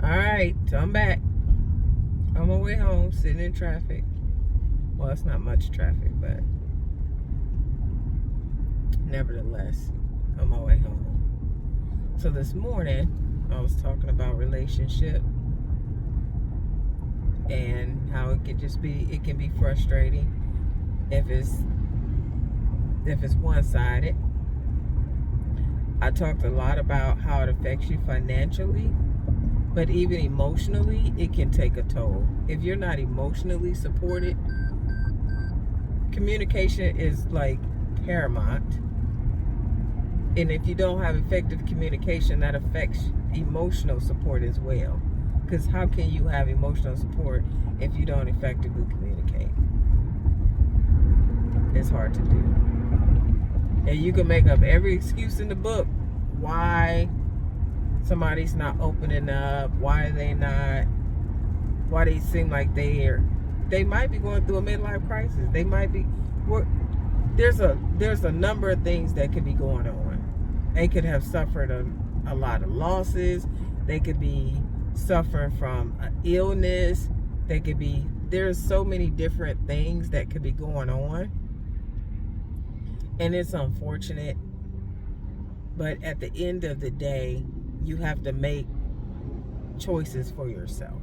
Alright, so I'm back. On my way home, sitting in traffic. Well, it's not much traffic, but nevertheless, on my way home. So this morning, I was talking about relationship and how it can be frustrating if it's one-sided. I talked a lot about how it affects you financially, but even emotionally, it can take a toll. If you're not emotionally supported, communication is like paramount. And if you don't have effective communication, that affects emotional support as well. Because how can you have emotional support if you don't effectively communicate? It's hard to do. And you can make up every excuse in the book why somebody's not opening up, why they seem like they might be going through a midlife crisis. They might be, there's a number of things that could be going on. They could have suffered a lot of losses. They could be suffering from an illness. There's so many different things that could be going on. And it's unfortunate. But at the end of the day, you have to make choices for yourself.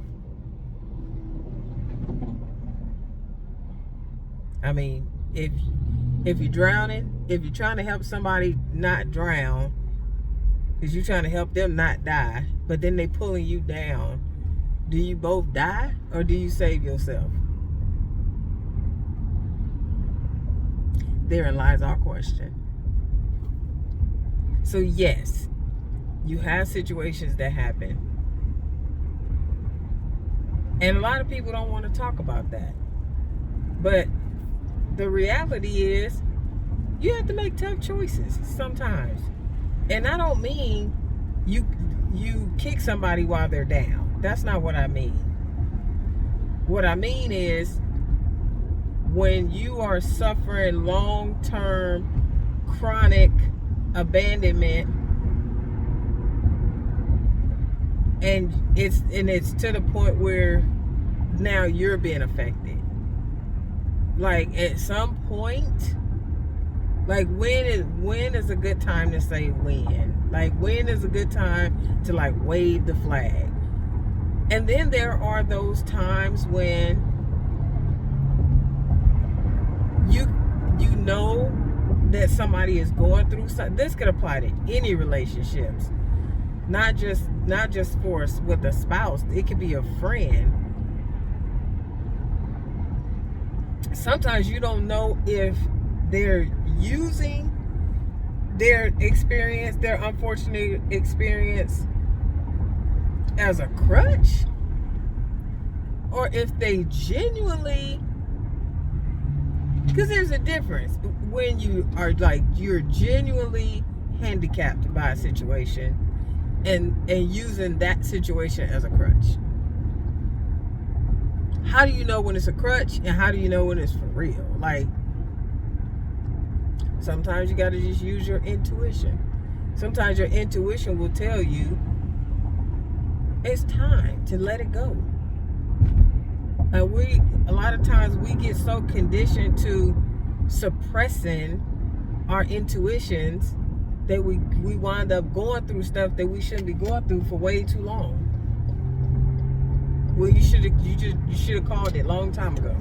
I mean, if you're drowning, if you're trying to help somebody not drown, because you're trying to help them not die, but then they pulling you down, do you both die or do you save yourself? Therein lies our question. So yes, you have situations that happen. And a lot of people don't want to talk about that. But the reality is, you have to make tough choices sometimes. And I don't mean you kick somebody while they're down. That's not what I mean. What I mean is, when you are suffering long-term chronic abandonment, and it's to the point where now you're being affected. Like, at some point, like, when is a good time to say when? Like, when is a good time to, like, wave the flag? And then there are those times when you know that somebody is going through something. This could apply to any relationships, not just for with a spouse. It could be a friend. Sometimes you don't know if they're using their experience, their unfortunate experience, as a crutch, or if they genuinely, because there's a difference when you are like, you're genuinely handicapped by a situation and using that situation as a crutch. How do you know when it's a crutch, and how do you know when it's for real? Like, sometimes you got to just use your intuition. Sometimes your intuition will tell you it's time to let it go. And a lot of times we get so conditioned to suppressing our intuitions that we wind up going through stuff that we shouldn't be going through for way too long. Well, you should have called it a long time ago.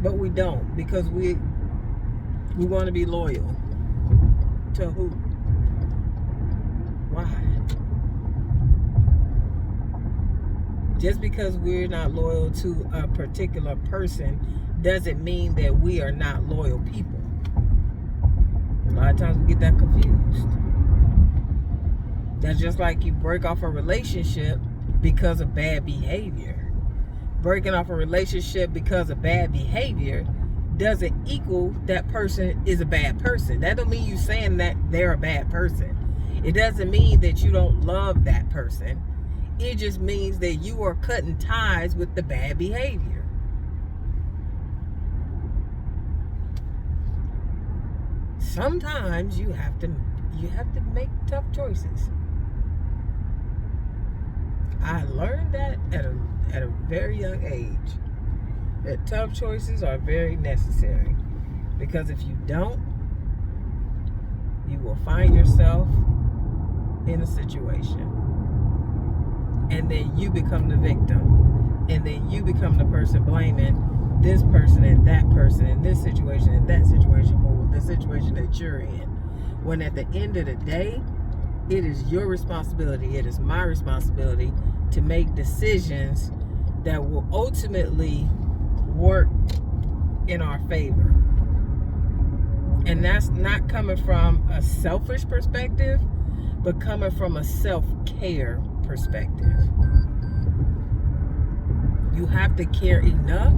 But we don't, because we want to be loyal. To who? Why? Just because we're not loyal to a particular person doesn't mean that we are not loyal people. A lot of times we get that confused. That's just like you break off a relationship because of bad behavior. Breaking off a relationship because of bad behavior doesn't equal that person is a bad person. That don't mean you saying that they're a bad person. It doesn't mean that you don't love that person. It just means that you are cutting ties with the bad behavior. Sometimes you have to make tough choices. I learned that at a very young age, that tough choices are very necessary, because if you don't, you will find yourself in a situation, and then you become the victim, and then you become the person blaming this person and that person in this situation and that situation for the situation that you're in, when at the end of the day, it is your responsibility, it is my responsibility to make decisions that will ultimately work in our favor. And that's not coming from a selfish perspective, but coming from a self-care perspective. You have to care enough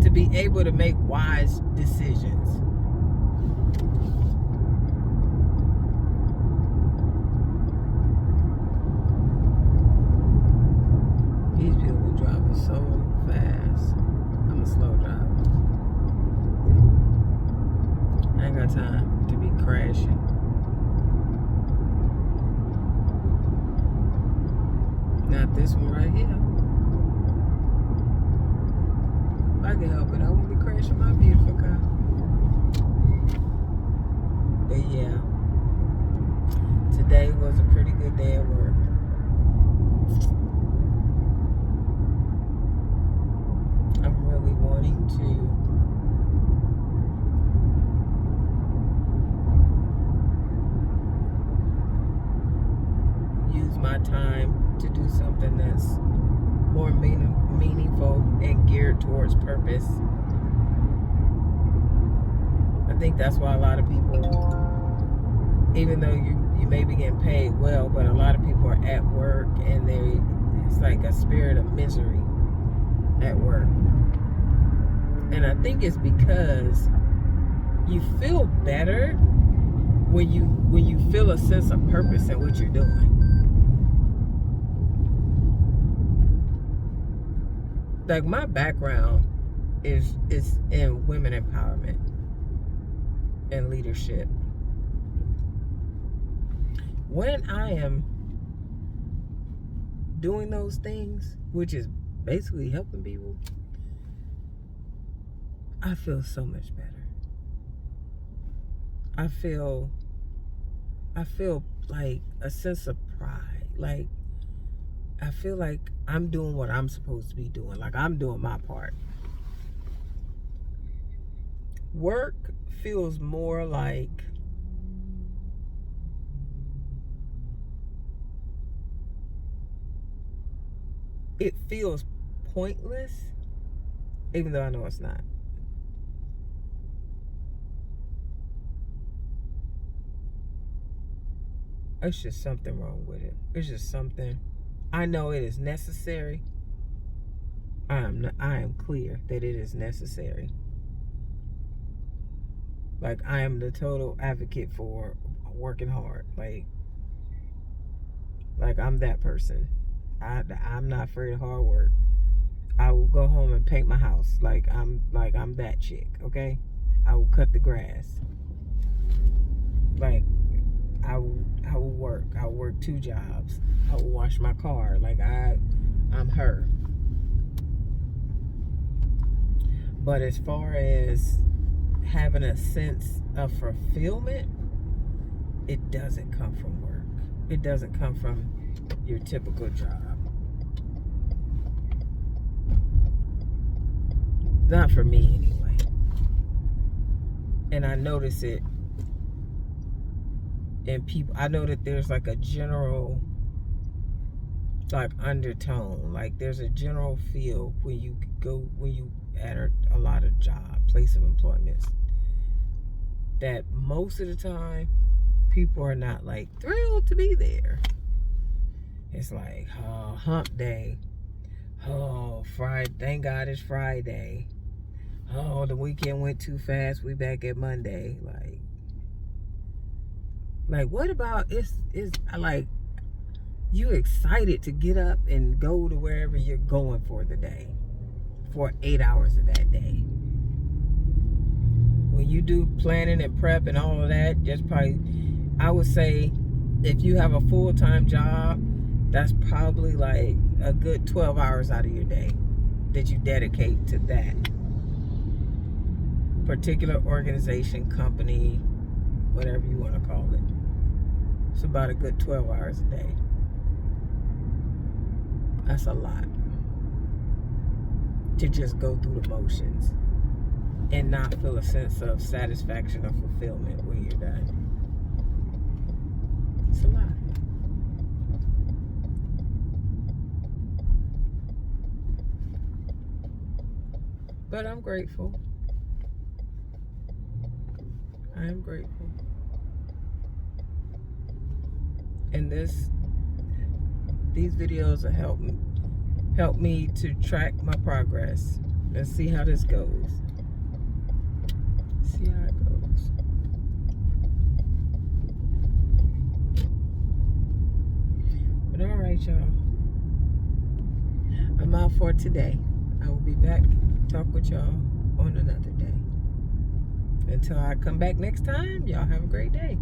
to be able to make wise decisions. These people be driving so fast. I'm a slow driver. I ain't got time to be crashing. Not this one right here. If I can help it, I won't be crashing my beautiful car. But yeah, today was a pretty good day at work. I'm really wanting to use my time to do something that's more meaningful and geared towards purpose. I think that's why a lot of people, even though you may be getting paid well, but a lot of people are at work and it's like a spirit of misery at work. And I think it's because you feel better when you feel a sense of purpose in what you're doing. Like, my background is in women empowerment and leadership. When I am doing those things, which is basically helping people, I feel so much better. I feel like a sense of pride. Like, I feel like I'm doing what I'm supposed to be doing. Like, I'm doing my part. Work feels more like it feels pointless, even though I know it's not. It's just something wrong with it. It's just something. I know it is necessary. I am clear that it is necessary. Like, I am the total advocate for working hard. Like I'm that person. I'm not afraid of hard work. I will go home and paint my house. Like I'm that chick, okay? I will cut the grass. Like, I will work. I will work 2 jobs. I will wash my car. Like, I'm her. But as far as having a sense of fulfillment, it doesn't come from work. It doesn't come from your typical job. Not for me, anyway. And I notice it in people. I know that there's like a general, like, undertone. Like, there's a general feel when you at a lot of place of employment, that most of the time people are not like thrilled to be there. It's like, oh, hump day. Oh, Friday. Thank God it's Friday. Oh, the weekend went too fast. We back at Monday. Like, what about it's like, you excited to get up and go to wherever you're going for the day, for 8 hours of that day. When you do planning and prep and all of that, just probably, I would say, if you have a full-time job, That's probably like a good 12 hours out of your day that you dedicate to that particular organization, company, whatever you want to call it. It's about a good 12 hours a day. That's a lot to just go through the motions and not feel a sense of satisfaction or fulfillment when you're done. It's a lot. But I'm grateful. I am grateful. And these videos will help me to track my progress and see how this goes. See how it goes. But all right, y'all. I'm out for today. I will be back to talk with y'all on another day. Until I come back next time, y'all have a great day.